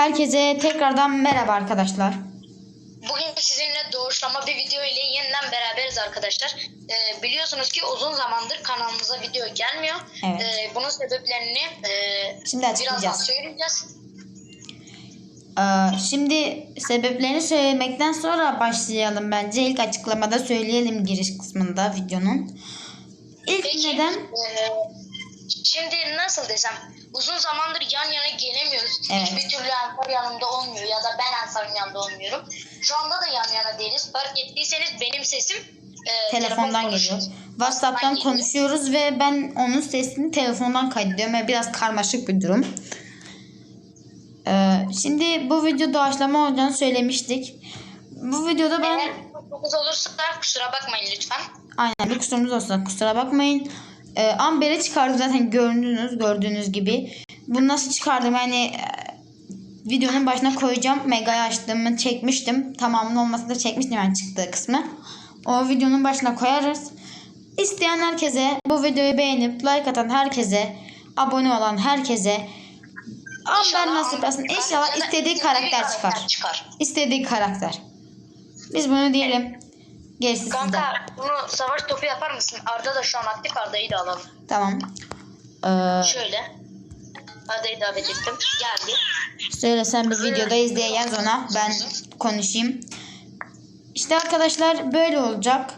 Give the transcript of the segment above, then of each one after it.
Herkese tekrardan merhaba arkadaşlar. Bugün sizinle doğuşlama bir video ile yeniden beraberiz arkadaşlar. Biliyorsunuz ki uzun zamandır kanalımıza video gelmiyor. Evet. Bunun sebeplerini Şimdi açıklayacağız. birazdan söyleyeceğiz. Şimdi sebeplerini söylemekten sonra başlayalım bence. İlk açıklamada söyleyelim giriş kısmında videonun. Peki, Neden? Şimdi nasıl desem, uzun zamandır yan yana gelemiyoruz. Evet. Hiçbir türlü Ensar yanımda olmuyor ya da ben Ensar'ın yanında olmuyorum. Şu anda da yan yana değiliz. Fark ettiyseniz benim sesim Telefondan geliyor. WhatsApp'tan konuşuyoruz ve ben onun sesini telefondan kaydediyorum. Yani biraz karmaşık bir durum. Şimdi bu video doğaçlama olacağını söylemiştik. Bu videoda ben... Eğer kusurumuz olursa kusura bakmayın lütfen. Aynen, bir kusurumuz olsa kusura bakmayın. Amber'i çıkardım zaten, gördüğünüz gibi. Bunu nasıl çıkardım yani videonun başına koyacağım. Mega'yı açtığımı çekmiştim. Tamamını olmasa da çekmiştim yani çıktığı kısmı. O videonun başına koyarız. İsteyen herkese, bu videoyu beğenip like atan herkese, abone olan herkese Amber nasip etsin. İnşallah istediği karakter çıkar. İstediği karakter. Biz bunu diyelim. Gerisi sizde. Kanka bunu savaş topu yapar mısın? Arda da şu an aktif, Arda'yı da alalım. Tamam. Şöyle. Arda'yı davet ettim. Geldi. Söyle sen, bir videoda izleye yaz ona. Ben konuşayım. İşte arkadaşlar böyle olacak.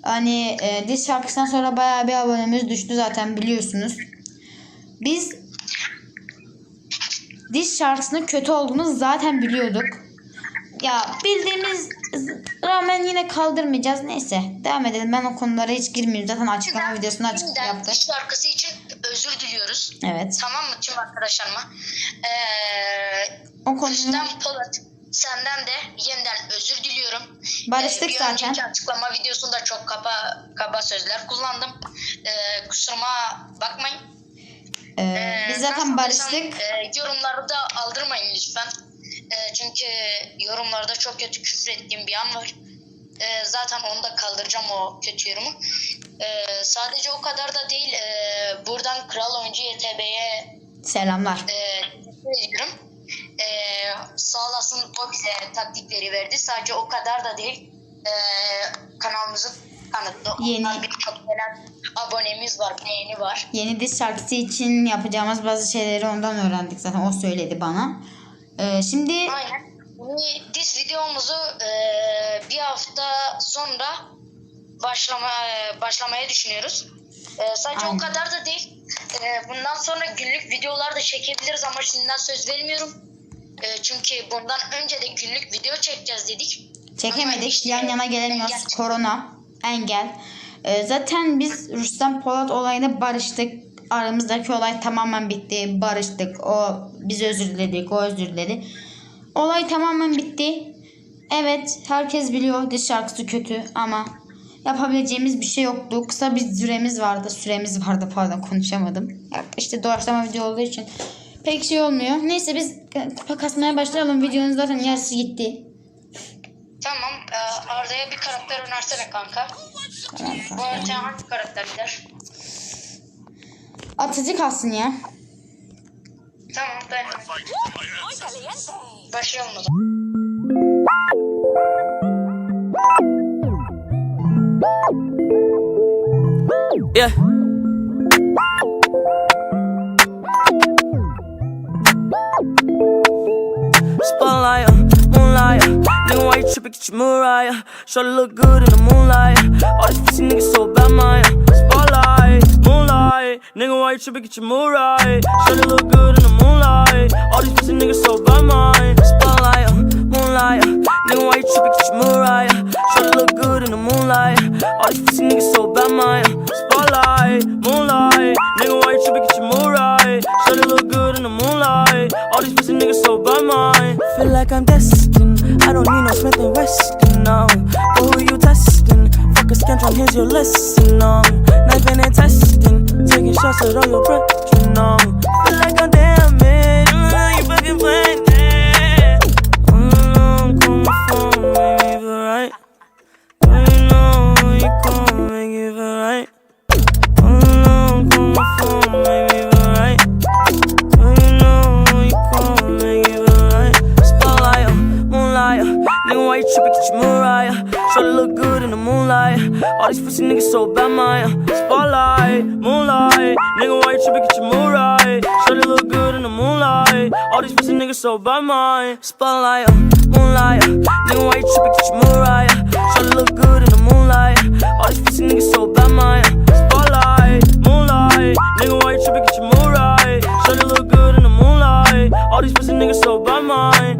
Hani diz şarkısından sonra bayağı bir abonemiz düştü zaten, biliyorsunuz. Biz diz şarkısının kötü olduğunu zaten biliyorduk. Ya bildiğimiz rağmen yine kaldırmayacağız. Neyse devam edelim. Ben o konulara hiç girmiyorum. Zaten açıklama videosunu yaptık. Diş şarkısı için özür diliyoruz. Evet. Tamam mı tüm arkadaşlarıma? O konuyu... Rüstem Polat, senden de yeniden özür diliyorum. Barıştık bir zaten. önceki açıklama videosunda çok kaba sözler kullandım. Kusuruma bakmayın. Biz zaten barıştık. Yorumları da aldırmayın lütfen. Çünkü yorumlarda çok kötü küfür ettiğim bir an var. Zaten onu da kaldıracağım, o kötü yorumu. Sadece o kadar da değil. Buradan Kral Oyuncu YTB'ye selamlar. Ediyorum. Sağ olasın, o bize taktikleri verdi. Sadece o kadar da değil. Kanalımızı tanıttı. Ondan birçok gelen abonemiz var, beğeni var. Yeni diz şarkısı için yapacağımız bazı şeyleri ondan öğrendik zaten. O söyledi bana. Şimdi aynen. Diz videomuzu bir hafta sonra başlamaya düşünüyoruz. Sadece aynen. O kadar da değil. Bundan sonra günlük videolar da çekebiliriz ama şimdiden söz vermiyorum. Çünkü bundan önce de günlük video çekeceğiz dedik. Çekemedik. İşte, yan yana gelemiyoruz. Korona, engel. Zaten biz Rüstem Polat olayına barıştık. Aramızdaki olay tamamen bitti. Barıştık. Biz özür diledik. O özür diledi. Olay tamamen bitti. Evet, herkes biliyor diz şarkısı kötü ama yapabileceğimiz bir şey yoktu. Kısa bir süremiz vardı. Pardon, konuşamadım. İşte doğaçlama video olduğu için pek şey olmuyor. Neyse biz kupa kasmaya başlayalım. Videonun zaten yarısı gitti. Tamam. Arda'ya bir karakter önersene kanka. Tamam, bu haritaya hangi karakter gider? Atıcı kalsın ya. Tamam, ben başlayalım o zaman. Yeah. Spotlight, moonlight. Nigga, why you tripping? Get your Mariah. Shorty look good in the moonlight. All these pussy niggas so bad, Maya. Spotlight, moonlight. Nigga, why you tripping? Get your Mariah. Shorty look good in the moonlight. All these pussy niggas so bad, Maya. Spotlight, moonlight. Nigga, why you tripping? Get your Mariah. Shorty look good in the moonlight. All these pussy niggas so bad, Maya. Spotlight, moonlight. Nigga, why you tripping? Get your Mariah. Shorty look good in the moonlight. All these pussy niggas so bad, Maya. Feel like I'm destined. I don't need no Smith and Weston, no. But who you testing? Fuck a scantron, here's your lesson, no. Knifing and testing, taking shots at all your brethren, no. Feel like I'm damaged, you fucking playing that. Call my phone, make me feel right. You know you gon' make it feel right. Call my phone, make me feel right. You know you gon' make it feel right. All these pussy niggas so bad, man. Spotlight, moonlight. Nigga, why you tripping? Get your mood right. Shawty look good in the moonlight. All these pussy niggas so bad, man. Spotlight, moonlight. Nigga, why you tripping? Get your mood right. Shawty look good in the moonlight. All these pussy niggas so bad, man. Spotlight, moonlight. Nigga, why you tripping? Get your mood right. Shawty look good in the moonlight. All these pussy niggas so bad, man.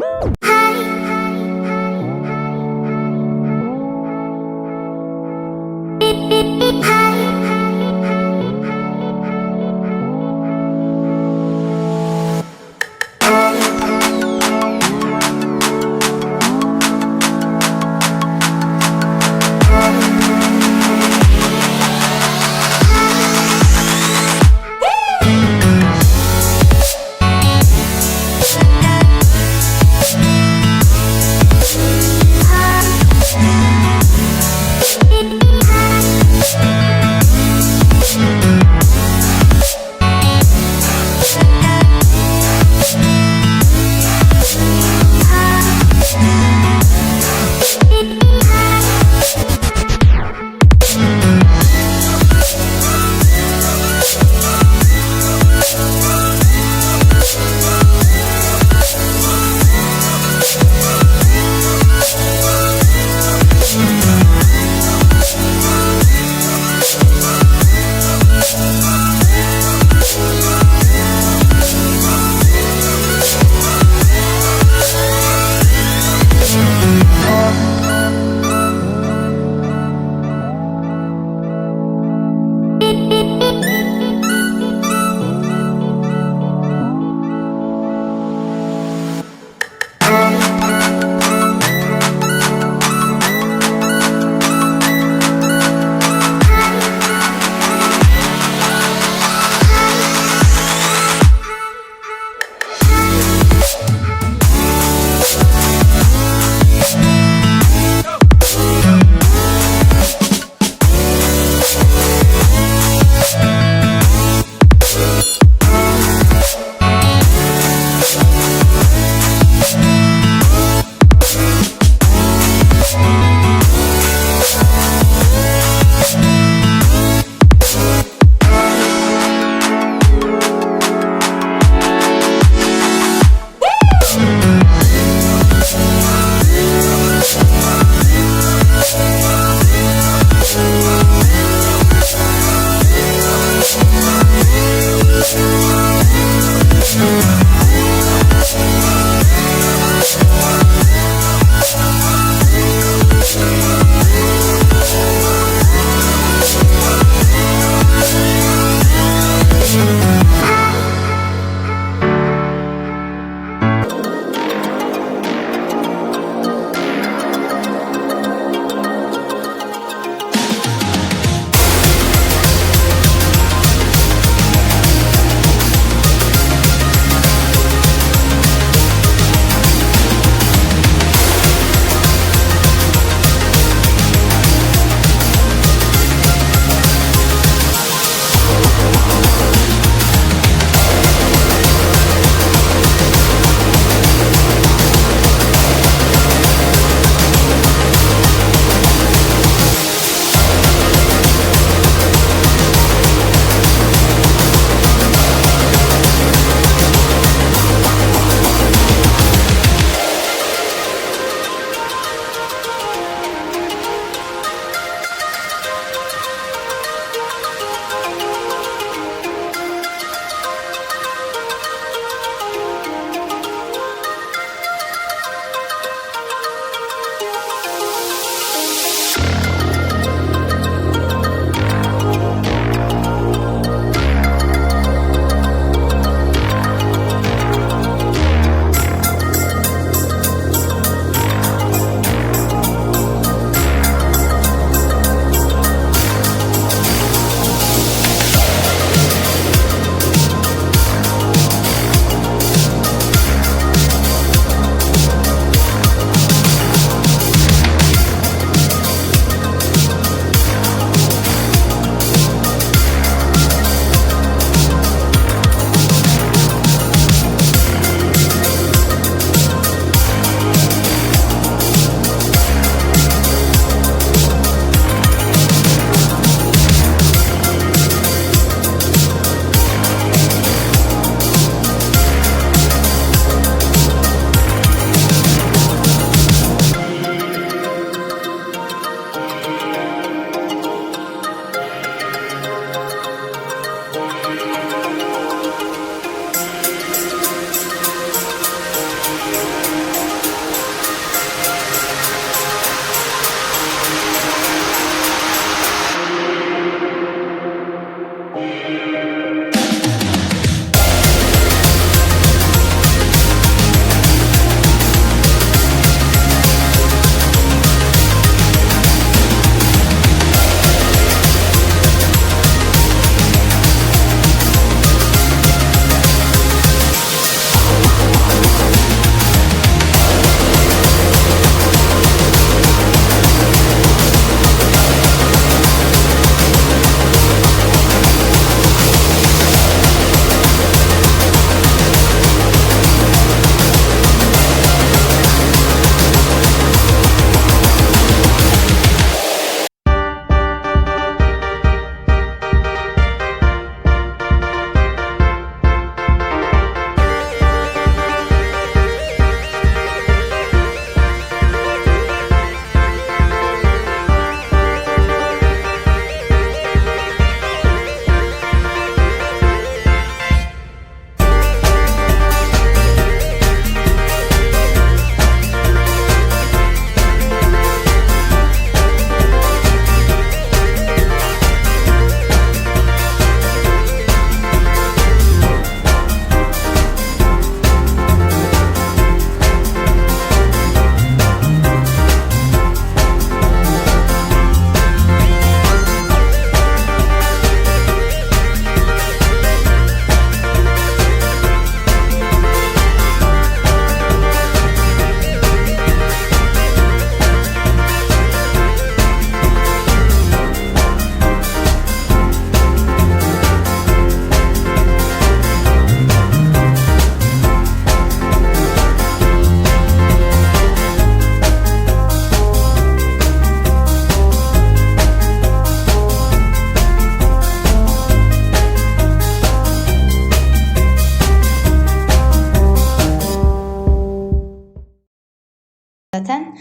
zaten.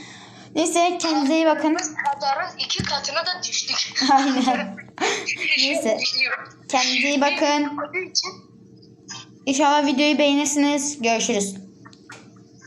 Neyse kendinize iyi bakın. Kadarın 2 katına da düştük. Aynen. Neyse kendinize iyi bakın. İnşallah videoyu beğenirsiniz. Görüşürüz.